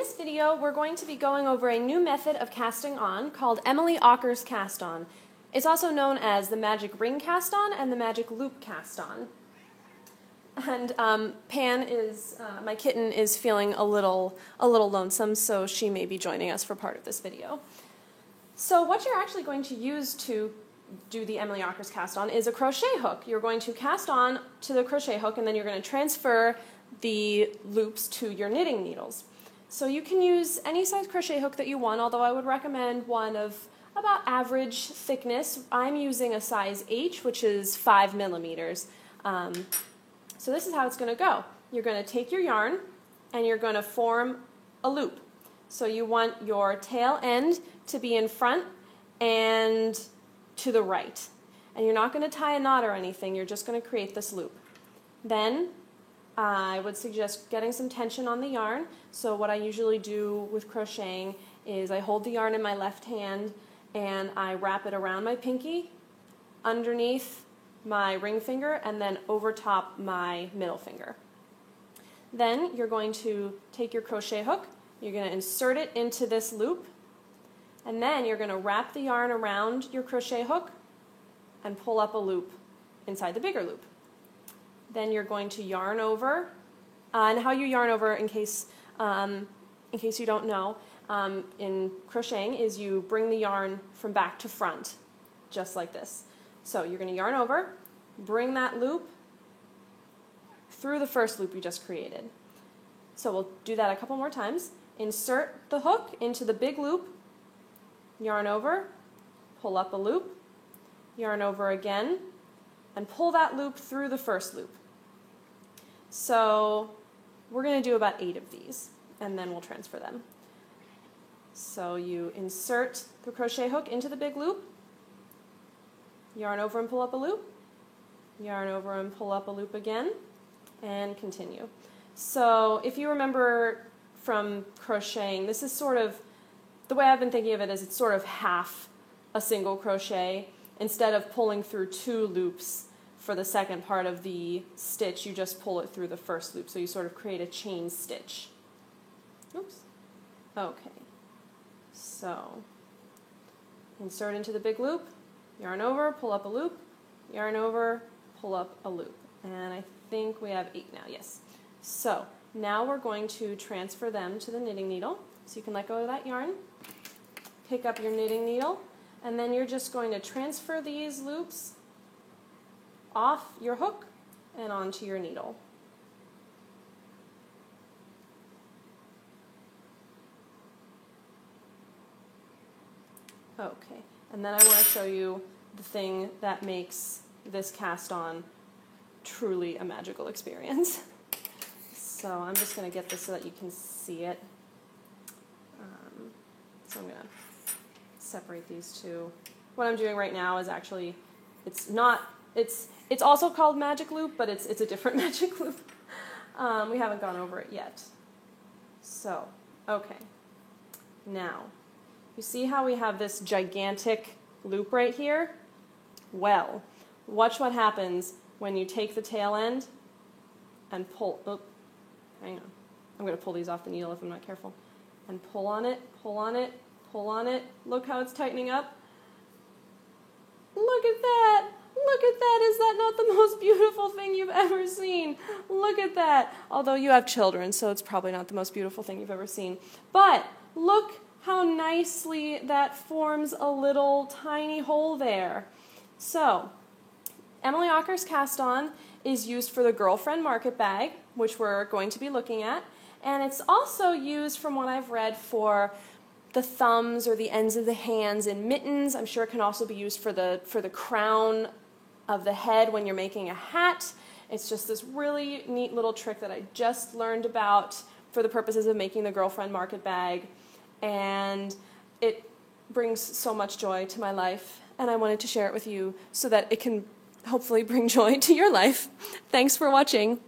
this video, we're going to be going over a new method of casting on called Emily Auker's cast on. It's also known as the magic ring cast on and the magic loop cast on. And Pan is, my kitten, is feeling a little lonesome, so she may be joining us for part of this video. So what you're actually going to use to do the Emily Auker's cast on is a crochet hook. You're going to cast on to the crochet hook, and then you're going to transfer the loops to your knitting needles. So you can use any size crochet hook that you want, although I would recommend one of about average thickness. I'm using a size H, which is 5 millimeters. So this is how it's going to go. You're going to take your yarn and you're going to form a loop. So you want your tail end to be in front and to the right. And you're not going to tie a knot or anything, you're just going to create this loop. Then I would suggest getting some tension on the yarn. So what I usually do with crocheting is I hold the yarn in my left hand and I wrap it around my pinky, underneath my ring finger, and then over top my middle finger. Then you're going to take your crochet hook, you're going to insert it into this loop, and then you're going to wrap the yarn around your crochet hook and pull up a loop inside the bigger loop. Then you're going to yarn over, and how you yarn over, in case you don't know, in crocheting, is you bring the yarn from back to front, just like this. So you're going to yarn over, bring that loop through the first loop you just created. So we'll do that a couple more times. Insert the hook into the big loop, yarn over, pull up a loop, yarn over again, and pull that loop through the first loop. So we're going to do about 8 of these, and then we'll transfer them. So you insert the crochet hook into the big loop, yarn over and pull up a loop, yarn over and pull up a loop again, and continue. So if you remember from crocheting, this is sort of, the way I've been thinking of it is it's sort of half a single crochet. Instead of pulling through 2 loops for the second part of the stitch, you just pull it through the first loop. So you sort of create a chain stitch. Oops. Okay. So insert into the big loop, yarn over, pull up a loop, yarn over, pull up a loop. And I think we have 8 now, yes. So now we're going to transfer them to the knitting needle. So you can let go of that yarn, pick up your knitting needle, and then you're just going to transfer these loops off your hook and onto your needle. Okay, and then I want to show you the thing that makes this cast on truly a magical experience. So I'm just going to get this so that you can see it. So I'm going to separate these two. What I'm doing right now is actually, it's also called magic loop, but it's a different magic loop. We haven't gone over it yet. So, okay. Now, you see how we have this gigantic loop right here? Well, watch what happens when you take the tail end and pull, oh, hang on. I'm going to pull these off the needle if I'm not careful. And pull on it, pull on it, pull on it. Look how it's tightening up. Look at that! Look at that! Is that not the most beautiful thing you've ever seen? Look at that! Although you have children, so it's probably not the most beautiful thing you've ever seen. But look how nicely that forms a little tiny hole there. So, Emily Auker's cast on is used for the Girlfriend Market Bag, which we're going to be looking at. And it's also used, from what I've read, for the thumbs or the ends of the hands in mittens. I'm sure it can also be used for the crown of the head when you're making a hat. It's just this really neat little trick that I just learned about for the purposes of making the Girlfriend Market Bag. And it brings so much joy to my life, and I wanted to share it with you so that it can hopefully bring joy to your life. Thanks for watching.